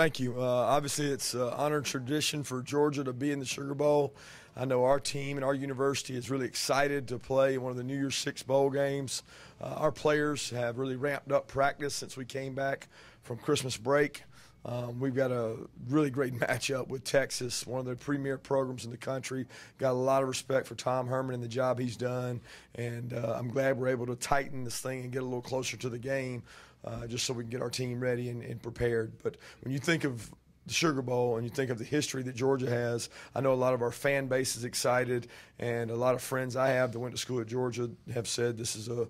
Thank you. Obviously, it's honor and tradition for Georgia to be in the Sugar Bowl. I know our team and our university is really excited to play one of the New Year's Six bowl games. Our players have really ramped up practice since we came back from Christmas break. We've got a really great matchup with Texas, one of the premier programs in the country. Got a lot of respect for Tom Herman and the job he's done, and I'm glad we're able to tighten this thing and get a little closer to the game just so we can get our team ready and prepared. But when you think of the Sugar Bowl and you think of the history that Georgia has, I know a lot of our fan base is excited, and a lot of friends I have that went to school at Georgia have said this is an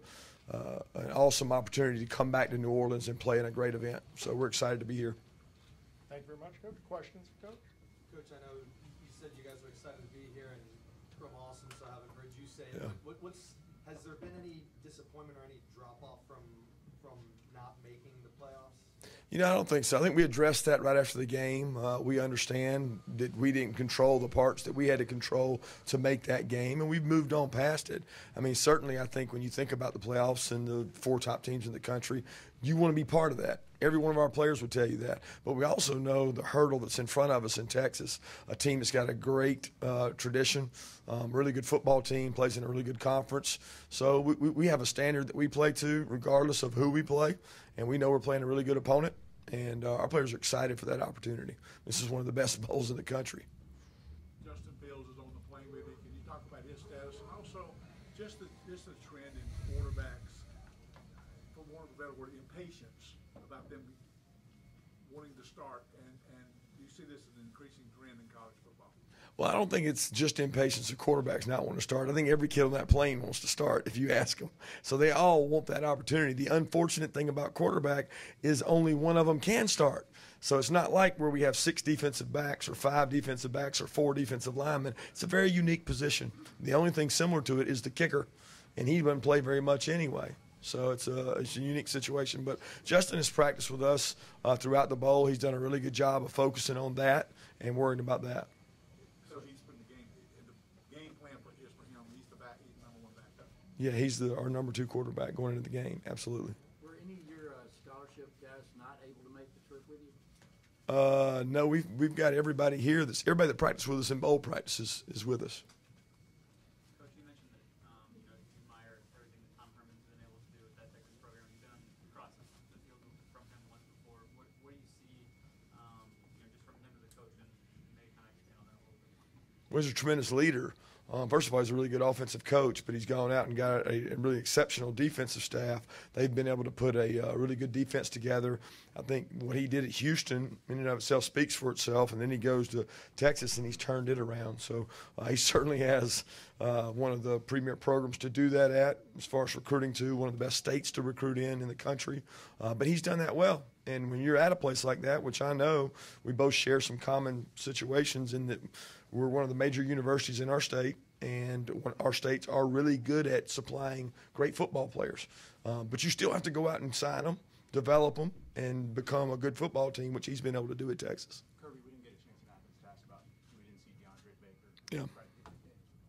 awesome opportunity to come back to New Orleans and play in a great event. So we're excited to be here. Thank you very much, Coach. Questions for Coach? Coach, I know you said you guys were excited to be here, and from awesome, so I haven't heard you say it. Yeah. Has there been any disappointment or any drop-off from not making the playoffs? You know, I don't think so. I think we addressed that right after the game. We understand that we didn't control the parts that we had to control to make that game, and we've moved on past it. I mean, certainly I think when you think about the playoffs and the 4 top teams in the country, you want to be part of that. Every one of our players would tell you that. But we also know the hurdle that's in front of us in Texas, a team that's got a great tradition, really good football team, plays in a really good conference. So we have a standard that we play to regardless of who we play, and we know we're playing a really good opponent, and our players are excited for that opportunity. This is one of the best bowls in the country. Justin Fields is on the plane with you. Can you talk about his status? And also, just the trend in quarterbacks, for want of a better word, impatience about them wanting to start, and you see this as an increasing trend in college football? Well, I don't think it's just impatience of quarterbacks not wanting to start. I think every kid on that plane wants to start if you ask them. So they all want that opportunity. The unfortunate thing about quarterback is only one of them can start. So it's not like where we have 6 defensive backs or 5 defensive backs or 4 defensive linemen. It's a very unique position. The only thing similar to it is the kicker, and he doesn't play very much anyway. So it's a unique situation. But Justin has practiced with us throughout the bowl. He's done a really good job of focusing on that and worrying about that. So he's been the game plan for him. He's the number 1 backup. Yeah, he's our number 2 quarterback going into the game. Absolutely. Were any of your scholarship guys not able to make the trip with you? No, we've got everybody here. Everybody that practiced with us in bowl practice is with us. Coach, you mentioned that you admire everything that Tom Herman's been able to do with that Texas program. You've done across the field from him once before. What do you see, just from him as a coach, and maybe kind of expand on that a little bit more? Well, he's a tremendous leader. First of all, he's a really good offensive coach, but he's gone out and got a really exceptional defensive staff. They've been able to put a really good defense together. I think what he did at Houston in and of itself speaks for itself, and then he goes to Texas and he's turned it around. So he certainly has one of the premier programs to do that at, as far as recruiting to, one of the best states to recruit in the country. But he's done that well. And when you're at a place like that, which I know we both share some common situations in that we're one of the major universities in our state, and our states are really good at supplying great football players. But you still have to go out and sign them, develop them, and become a good football team, which he's been able to do at Texas. Kirby, we didn't get a chance to ask about, we didn't see Deandre Baker. Yeah.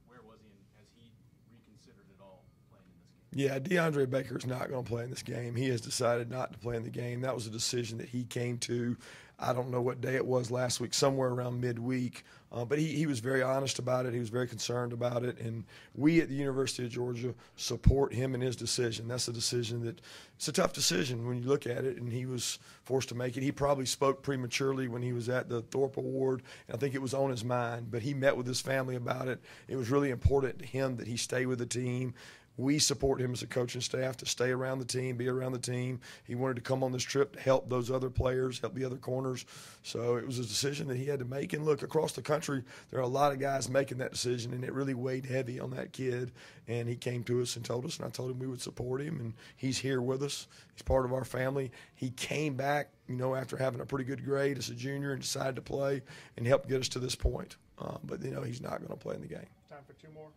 Where was he, and has he reconsidered at all playing in this game? Yeah, Deandre Baker is not going to play in this game. He has decided not to play in the game. That was a decision that he came to. I don't know what day it was last week, somewhere around midweek. But he was very honest about it. He was very concerned about it. And we at the University of Georgia support him in his decision. That's a decision it's a tough decision when you look at it, and he was forced to make it. He probably spoke prematurely when he was at the Thorpe Award, and I think it was on his mind. But he met with his family about it. It was really important to him that he stay with the team. We support him as a coaching staff to stay around the team, be around the team. He wanted to come on this trip to help those other players, help the other corners. So it was a decision that he had to make. And look, across the country, there are a lot of guys making that decision, and it really weighed heavy on that kid. And he came to us and told us, and I told him we would support him, and he's here with us. He's part of our family. He came back, after having a pretty good grade as a junior and decided to play and helped get us to this point. But, he's not going to play in the game. Time for 2 more.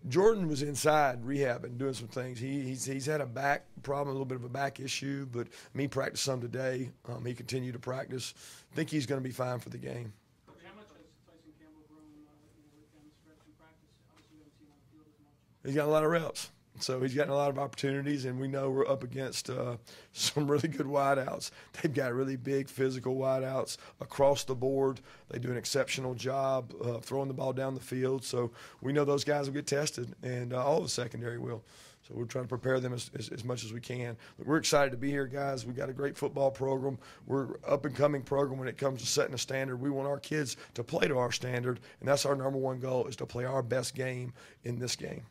Jordan was inside rehabbing, doing some things. He's had a back problem, a little bit of a back issue, but he practiced some today. He continued to practice. I think he's going to be fine for the game. How much has Tyson Campbell grown with him stretch and practice? Obviously, you haven't seen him on the field as much. He's got a lot of reps. So he's gotten a lot of opportunities, and we know we're up against some really good wideouts. They've got really big physical wideouts across the board. They do an exceptional job throwing the ball down the field. So we know those guys will get tested, and all the secondary will. So we're trying to prepare them as much as we can. We're excited to be here, guys. We've got a great football program. We're an up-and-coming program when it comes to setting a standard. We want our kids to play to our standard, and that's our number one goal, is to play our best game in this game.